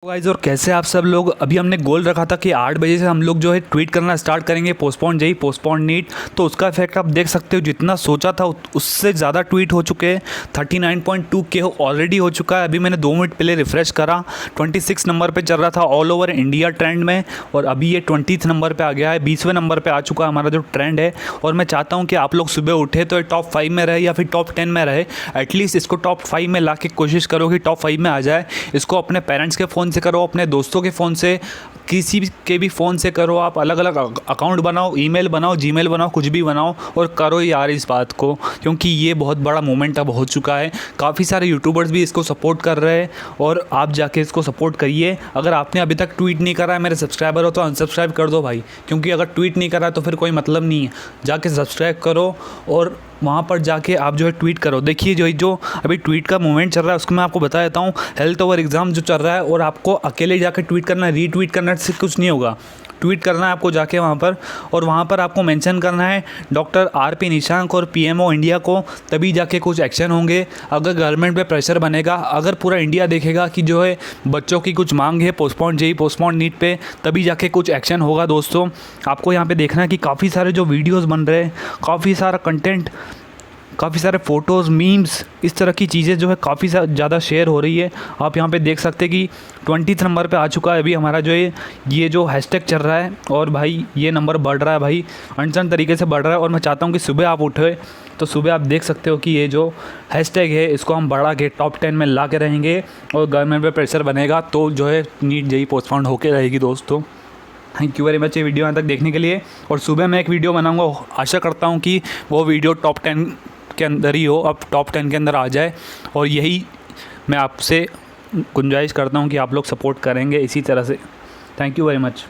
Guys, और कैसे आप सब लोग। अभी हमने गोल रखा था कि 8 बजे से हम लोग जो है ट्वीट करना स्टार्ट करेंगे, पोस्टपोन जेई पोस्टपोन नीट। तो उसका इफेक्ट आप देख सकते हो, जितना सोचा था उससे ज़्यादा ट्वीट हो चुके हैं। 39.2 के ऑलरेडी हो चुका है। अभी मैंने 2 मिनट पहले रिफ्रेश करा, 26 नंबर पे चल रहा था ऑल ओवर इंडिया ट्रेंड में, और अभी ये 20th नंबर पे आ गया है, 20वें नंबर पे आ चुका है हमारा जो ट्रेंड है। और मैं चाहता हूँ कि आप लोग सुबह उठे तो टॉप 5 में रहे या फिर टॉप 10 में रहे। एटलीस्ट इसको टॉप 5 में ला के कोशिश करो कि टॉप 5 में आ जाए। इसको अपने पेरेंट्स के फ़ोन से करो, अपने दोस्तों के फ़ोन से, किसी के भी फ़ोन से करो। आप अलग अलग अकाउंट बनाओ, ईमेल बनाओ, जीमेल बनाओ, कुछ भी बनाओ और करो यार इस बात को, क्योंकि ये बहुत बड़ा मोमेंट अब हो चुका है। काफ़ी सारे यूट्यूबर्स भी इसको सपोर्ट कर रहे हैं और आप जाके इसको सपोर्ट करिए। अगर आपने अभी तक ट्वीट नहीं करा है, मेरे सब्सक्राइबर हो तो अनसब्सक्राइब कर दो भाई, क्योंकि अगर ट्वीट नहीं करा तो फिर कोई मतलब नहीं है। जाके सब्सक्राइब करो और वहाँ पर जाके आप जो है ट्वीट करो। देखिए जो अभी ट्वीट का मोमेंट चल रहा है उसको मैं आपको बता देता हूँ। हेल्थ ओवर एग्ज़ाम जो चल रहा है, और आपको अकेले जाके ट्वीट करना है, रीट्वीट करना से कुछ नहीं होगा। ट्वीट करना है आपको जाके वहाँ पर, और वहाँ पर आपको मेंशन करना है डॉक्टर आर.पी. निशंक और पीएमओ इंडिया को, तभी जाके कुछ एक्शन होंगे। अगर गवर्नमेंट पे प्रेशर बनेगा, अगर पूरा इंडिया देखेगा कि जो है बच्चों की कुछ मांग है पोस्टपोन जेई पोस्टपोन नीट पे, तभी जाके कुछ एक्शन होगा। दोस्तों, आपको यहाँ पे देखना है कि काफ़ी सारे जो वीडियोज़ बन रहे हैं, काफ़ी सारा कंटेंट, काफ़ी सारे फ़ोटोज़, मीम्स, इस तरह की चीज़ें जो है काफ़ी ज़्यादा शेयर हो रही है। आप यहाँ पे देख सकते हैं कि 20th नंबर पे आ चुका है अभी हमारा जो ये जो हैशटैग चल रहा है, और भाई ये नंबर बढ़ रहा है भाई, अनसन तरीके से बढ़ रहा है। और मैं चाहता हूँ कि सुबह आप उठे तो सुबह आप देख सकते हो कि ये जो हैशटैग है इसको हम बढ़ा के टॉप 10 में ला के रहेंगे, और गवर्नमेंट पर प्रेशर बनेगा तो जो है नीट जेई पोस्टपोन होके रहेगी। दोस्तों, थैंक यू वेरी मच ये वीडियो यहाँ तक देखने के लिए। और सुबह मैं एक वीडियो बनाऊँगा, आशा करता हूँ कि वो वीडियो टॉप 10 के अंदर ही हो, अब टॉप 10 के अंदर आ जाए। और यही मैं आपसे गुंजाइश करता हूँ कि आप लोग सपोर्ट करेंगे इसी तरह से। Thank you very much.